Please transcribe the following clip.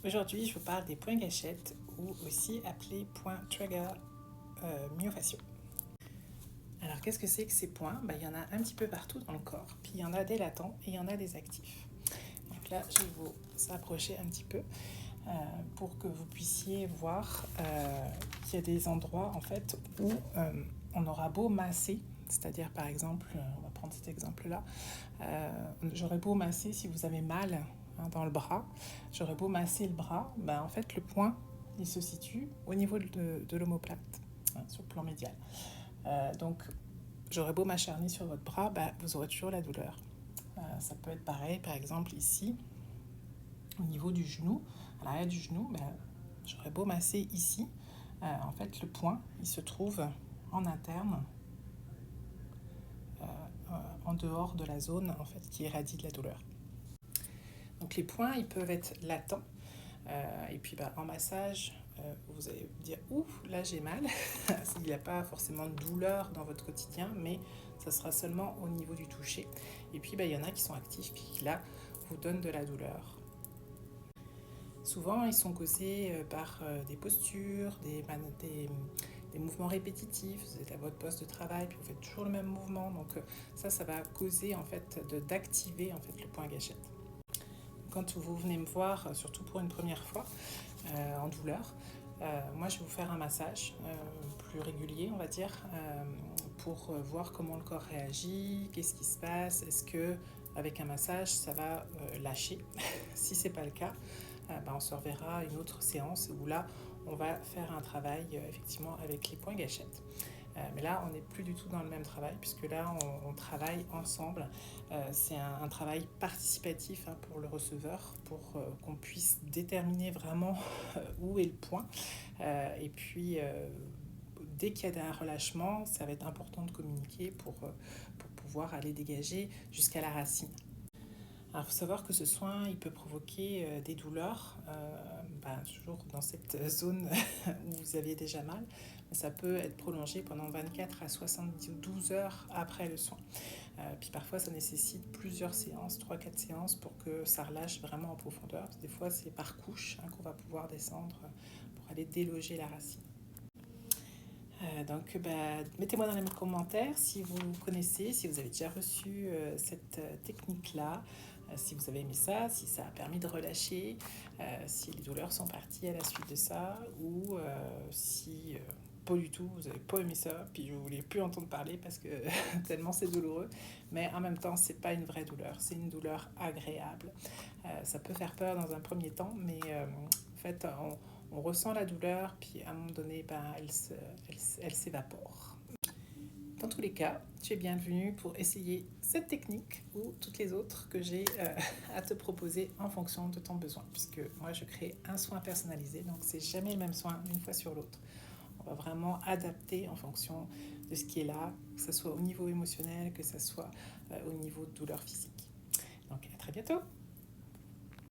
Aujourd'hui, je vous parle des points gâchettes ou aussi appelés points trigger myofasciaux. Alors, qu'est-ce que c'est que ces points? Il y en a un petit peu partout dans le corps. Puis il y en a des latents et il y en a des actifs. Donc là, je vais vous approcher un petit peu pour que vous puissiez voir qu'il y a des endroits en fait où on aura beau masser, c'est-à-dire par exemple, on va prendre cet exemple-là, j'aurais beau masser si vous avez mal dans le bras, j'aurais beau masser le bras, en fait le point il se situe au niveau de l'omoplate, sur le plan médial. Donc j'aurais beau m'acharner sur votre bras, vous aurez toujours la douleur. Ça peut être pareil par exemple ici, au niveau du genou, à l'arrière du genou, j'aurais beau masser ici, en fait le point il se trouve en interne, en dehors de la zone en fait, qui irradie de la douleur. Donc les points ils peuvent être latents, et puis en massage, vous allez vous dire ouh, là j'ai mal. Il n'y a pas forcément de douleur dans votre quotidien, mais ça sera seulement au niveau du toucher. Et puis il y en a qui sont actifs, qui là vous donnent de la douleur. Souvent ils sont causés par des postures, des mouvements répétitifs. Vous êtes à votre poste de travail, puis vous faites toujours le même mouvement. Donc ça va causer en fait d'activer en fait le point gâchette. Quand vous venez me voir, surtout pour une première fois, en douleur, moi je vais vous faire un massage plus régulier, on va dire, pour voir comment le corps réagit, qu'est-ce qui se passe, est-ce que avec un massage ça va lâcher. Si c'est pas le cas, on se reverra une autre séance où là on va faire un travail effectivement avec les points gâchettes. Mais là, on n'est plus du tout dans le même travail, puisque là, on travaille ensemble. C'est un travail participatif pour le receveur, pour qu'on puisse déterminer vraiment où est le point. Et puis, dès qu'il y a un relâchement, ça va être important de communiquer pour pouvoir aller dégager jusqu'à la racine. Alors, il faut savoir que ce soin, il peut provoquer des douleurs, toujours dans cette zone où vous aviez déjà mal. Ça peut être prolongé pendant 24 à 72 heures après le soin. Puis parfois, ça nécessite plusieurs séances, 3-4 séances pour que ça relâche vraiment en profondeur. Des fois, c'est par couche qu'on va pouvoir descendre pour aller déloger la racine. Donc, mettez-moi dans les commentaires si vous connaissez, si vous avez déjà reçu cette technique-là, si vous avez aimé ça, si ça a permis de relâcher, si les douleurs sont parties à la suite de ça, ou si pas du tout, vous n'avez pas aimé ça, puis vous ne voulez plus entendre parler parce que tellement c'est douloureux, mais en même temps, c'est pas une vraie douleur, c'est une douleur agréable. Ça peut faire peur dans un premier temps, mais en fait, on ressent la douleur, puis à un moment donné, elle s'évapore. Dans tous les cas, tu es bienvenue pour essayer cette technique ou toutes les autres que j'ai à te proposer en fonction de ton besoin, puisque moi, je crée un soin personnalisé, donc c'est jamais le même soin d'une fois sur l'autre. On va vraiment adapter en fonction de ce qui est là, que ce soit au niveau émotionnel, que ce soit au niveau de douleur physique. Donc à très bientôt.